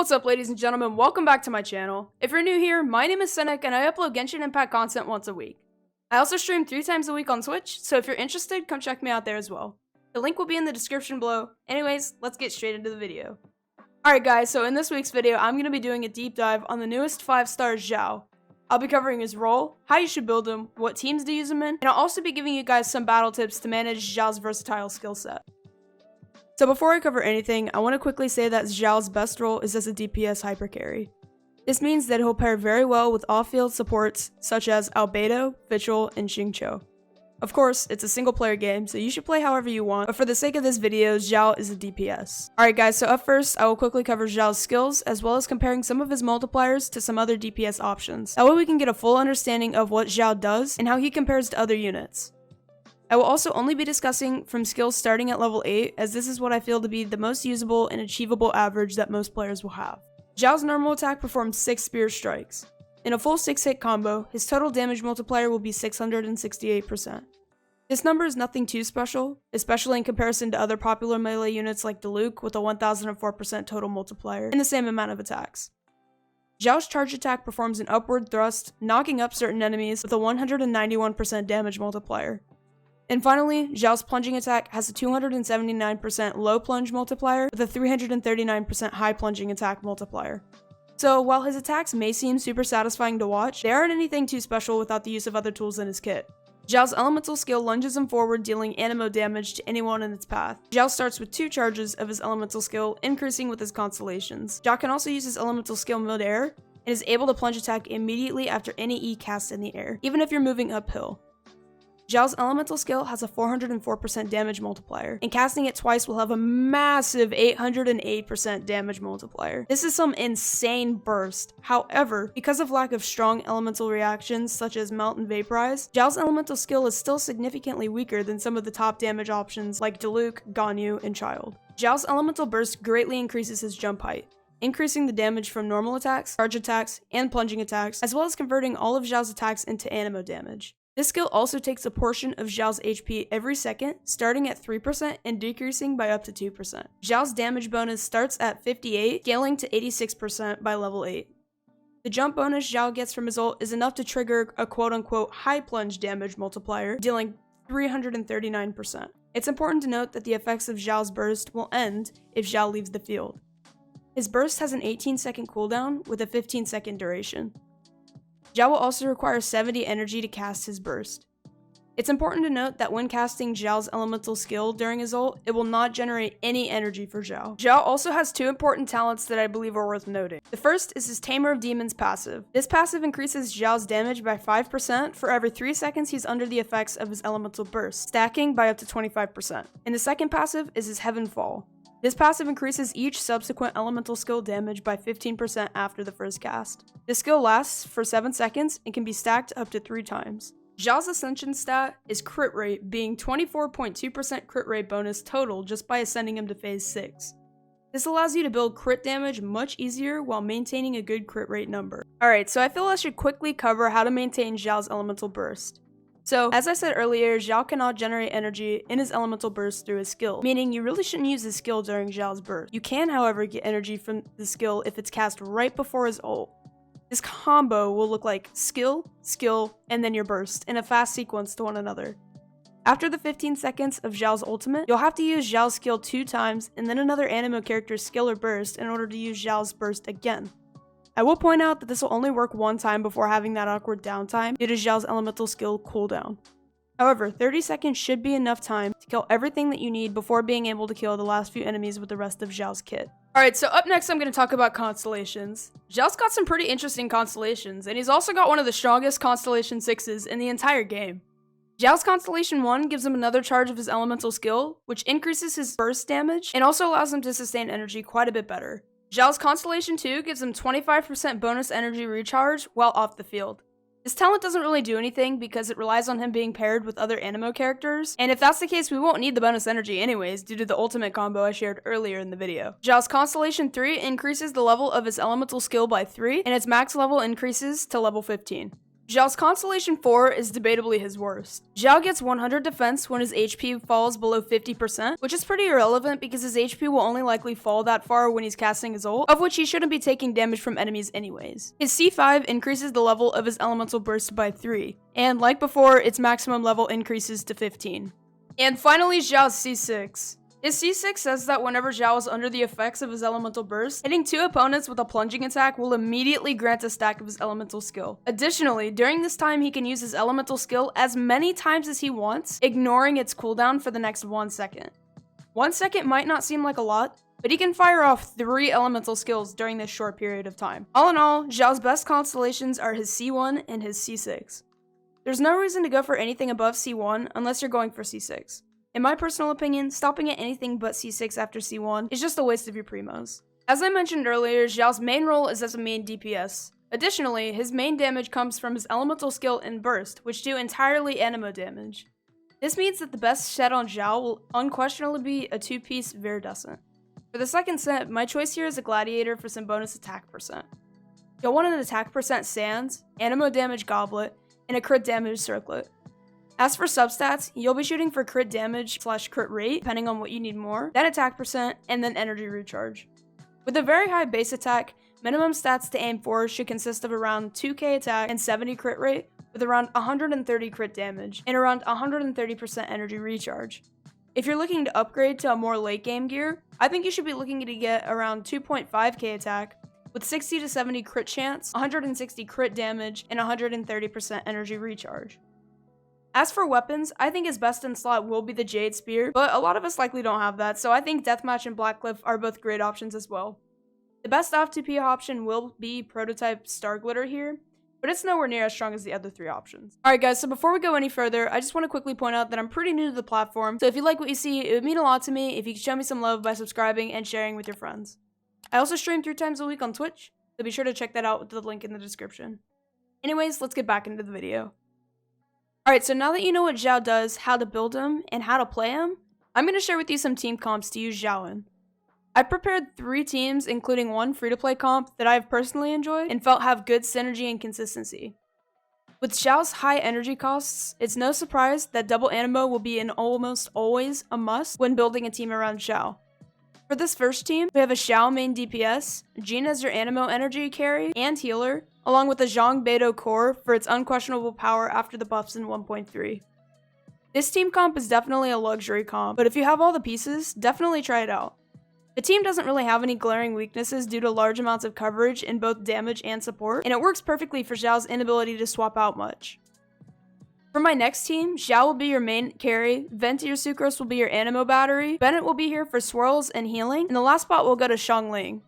What's up, ladies and gentlemen? Welcome back to my channel. If you're new here, my name is Senek and I upload Genshin Impact content once a week. I also stream 3 times a week on Twitch, so if you're interested, come check me out there as well. The link will be in the description below. Anyways, let's get straight into the video. Alright guys, so in this week's video, I'm going to be doing a deep dive on the newest 5-star Xiao. I'll be covering his role, how you should build him, what teams to use him in, and I'll also be giving you guys some battle tips to manage Xiao's versatile skill set. So before I cover anything, I want to quickly say that Xiao's best role is as a DPS hypercarry. This means that he'll pair very well with off-field supports such as Albedo, Vichel, and Xiao. Of course, it's a single player game, so you should play however you want, but for the sake of this video, Xiao is a DPS. Alright guys, so up first, I will quickly cover Xiao's skills, as well as comparing some of his multipliers to some other DPS options. That way we can get a full understanding of what Xiao does, and how he compares to other units. I will also only be discussing from skills starting at level 8, as this is what I feel to be the most usable and achievable average that most players will have. Xiao's normal attack performs 6 spear strikes. In a full 6-hit combo, his total damage multiplier will be 668%. This number is nothing too special, especially in comparison to other popular melee units like Diluc with a 1004% total multiplier and the same amount of attacks. Xiao's charge attack performs an upward thrust, knocking up certain enemies with a 191% damage multiplier. And finally, Xiao's plunging attack has a 279% low plunge multiplier with a 339% high plunging attack multiplier. So while his attacks may seem super satisfying to watch, they aren't anything too special without the use of other tools in his kit. Xiao's elemental skill lunges him forward, dealing animo damage to anyone in its path. Xiao starts with 2 charges of his elemental skill, increasing with his Constellations. Xiao can also use his elemental skill mid-air, and is able to plunge attack immediately after any E cast in the air, even if you're moving uphill. Xiao's elemental skill has a 404% damage multiplier, and casting it twice will have a massive 808% damage multiplier. This is some insane burst. However, because of lack of strong elemental reactions such as Melt and Vaporize, Xiao's elemental skill is still significantly weaker than some of the top damage options like Diluc, Ganyu, and Child. Xiao's elemental burst greatly increases his jump height, increasing the damage from normal attacks, charge attacks, and plunging attacks, as well as converting all of Xiao's attacks into animo damage. This skill also takes a portion of Xiao's HP every second, starting at 3% and decreasing by up to 2%. Xiao's damage bonus starts at 58, scaling to 86% by level 8. The jump bonus Xiao gets from his ult is enough to trigger a quote-unquote high plunge damage multiplier, dealing 339%. It's important to note that the effects of Xiao's burst will end if Xiao leaves the field. His burst has an 18-second cooldown with a 15-second duration. Xiao will also require 70 energy to cast his burst. It's important to note that when casting Xiao's elemental skill during his ult, it will not generate any energy for Xiao. Xiao also has 2 important talents that I believe are worth noting. The first is his Tamer of Demons passive. This passive increases Xiao's damage by 5% for every 3 seconds he's under the effects of his elemental burst, stacking by up to 25%. And the second passive is his Heaven Fall. This passive increases each subsequent elemental skill damage by 15% after the first cast. This skill lasts for 7 seconds and can be stacked up to 3 times. Xiao's Ascension stat is crit rate, being 24.2% crit rate bonus total just by ascending him to phase 6. This allows you to build crit damage much easier while maintaining a good crit rate number. Alright, so I feel I should quickly cover how to maintain Xiao's elemental burst. So, as I said earlier, Xiao cannot generate energy in his elemental burst through his skill, meaning you really shouldn't use his skill during Xiao's burst. You can, however, get energy from the skill if it's cast right before his ult. This combo will look like skill, skill, and then your burst, in a fast sequence to one another. After the 15 seconds of Xiao's ultimate, you'll have to use Xiao's skill 2 times, and then another animo character's skill or burst in order to use Xiao's burst again. I will point out that this will only work 1 time before having that awkward downtime due to Xiao's elemental skill cooldown. However, 30 seconds should be enough time to kill everything that you need before being able to kill the last few enemies with the rest of Xiao's kit. Alright, so up next I'm going to talk about Constellations. Xiao's got some pretty interesting Constellations, and he's also got one of the strongest Constellation 6s in the entire game. Xiao's Constellation 1 gives him another charge of his elemental skill, which increases his burst damage, and also allows him to sustain energy quite a bit better. Xiao's Constellation 2 gives him 25% bonus energy recharge while off the field. This talent doesn't really do anything because it relies on him being paired with other animo characters, and if that's the case we won't need the bonus energy anyways due to the ultimate combo I shared earlier in the video. Xiao's Constellation 3 increases the level of his elemental skill by 3, and its max level increases to level 15. Xiao's Constellation 4 is debatably his worst. Xiao gets 100 defense when his HP falls below 50%, which is pretty irrelevant because his HP will only likely fall that far when he's casting his ult, of which he shouldn't be taking damage from enemies anyways. His C5 increases the level of his elemental burst by 3, and like before, its maximum level increases to 15. And finally, Xiao's C6. His C6 says that whenever Xiao is under the effects of his elemental burst, hitting 2 opponents with a plunging attack will immediately grant a stack of his elemental skill. Additionally, during this time he can use his elemental skill as many times as he wants, ignoring its cooldown for the next 1 second. 1 second might not seem like a lot, but he can fire off 3 elemental skills during this short period of time. All in all, Xiao's best constellations are his C1 and his C6. There's no reason to go for anything above C1 unless you're going for C6. In my personal opinion, stopping at anything but C6 after C1 is just a waste of your primos. As I mentioned earlier, Xiao's main role is as a main DPS. Additionally, his main damage comes from his elemental skill and burst, which do entirely anemo damage. This means that the best set on Xiao will unquestionably be a 2-piece Viridescent. For the second set, my choice here is a Gladiator for some bonus attack percent. You'll want an attack percent Sands, anemo damage Goblet, and a crit damage Circlet. As for substats, you'll be shooting for crit damage / crit rate, depending on what you need more, then attack percent, and then energy recharge. With a very high base attack, minimum stats to aim for should consist of around 2k attack and 70 crit rate, with around 130 crit damage, and around 130% energy recharge. If you're looking to upgrade to a more late game gear, I think you should be looking to get around 2.5k attack, with 60 to 70 crit chance, 160 crit damage, and 130% energy recharge. As for weapons, I think his best in slot will be the Jade Spear, but a lot of us likely don't have that, so I think Deathmatch and Blackcliff are both great options as well. The best off-2P option will be Prototype Star Glitter here, but it's nowhere near as strong as the other 3 options. Alright guys, so before we go any further, I just want to quickly point out that I'm pretty new to the platform, so if you like what you see, it would mean a lot to me if you could show me some love by subscribing and sharing with your friends. I also stream 3 times a week on Twitch, so be sure to check that out with the link in the description. Anyways, let's get back into the video. Alright, so now that you know what Xiao does, how to build him, and how to play him, I'm going to share with you some team comps to use Xiao in. I've prepared 3 teams, including 1 free-to-play comp that I've personally enjoyed and felt have good synergy and consistency. With Xiao's high energy costs, it's no surprise that double anemo will be almost always a must when building a team around Xiao. For this first team, we have a Xiao main DPS, Jean as your anemo energy carry and healer, along with a Zhang Beidou core for its unquestionable power after the buffs in 1.3. This team comp is definitely a luxury comp, but if you have all the pieces, definitely try it out. The team doesn't really have any glaring weaknesses due to large amounts of coverage in both damage and support, and it works perfectly for Xiao's inability to swap out much. For my next team, Xiao will be your main carry, Venti or Sucrose will be your anemo battery, Bennett will be here for swirls and healing, and the last spot will go to Xiangling.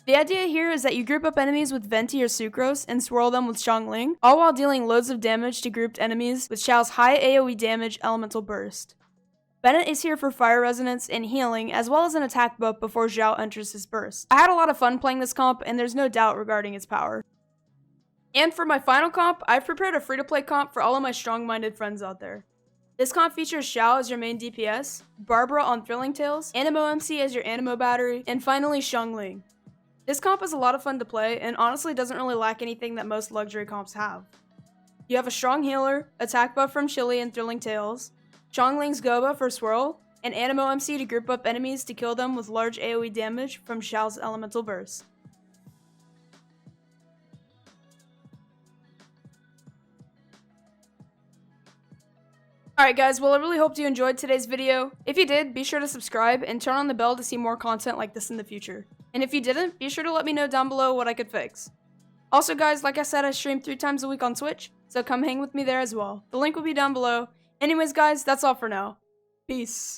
The idea here is that you group up enemies with Venti or Sucrose and swirl them with Xiangling, all while dealing loads of damage to grouped enemies with Xiao's high AoE damage elemental burst. Bennett is here for fire resonance and healing, as well as an attack buff before Xiao enters his burst. I had a lot of fun playing this comp, and there's no doubt regarding its power. And for my final comp, I've prepared a free-to-play comp for all of my strong-minded friends out there. This comp features Xiao as your main DPS, Barbara on Thrilling Tales, Anemo MC as your anemo battery, and finally Xiangling. This comp is a lot of fun to play, and honestly doesn't really lack anything that most luxury comps have. You have a strong healer, attack buff from Chili and Thrilling Tales, Xiangling's Goba for Swirl, and Anemo MC to group up enemies to kill them with large AoE damage from Xiao's elemental burst. Alright guys, well I really hope you enjoyed today's video. If you did, be sure to subscribe and turn on the bell to see more content like this in the future. And if you didn't, be sure to let me know down below what I could fix. Also guys, like I said, I stream 3 times a week on Twitch, so come hang with me there as well. The link will be down below. Anyways guys, that's all for now. Peace.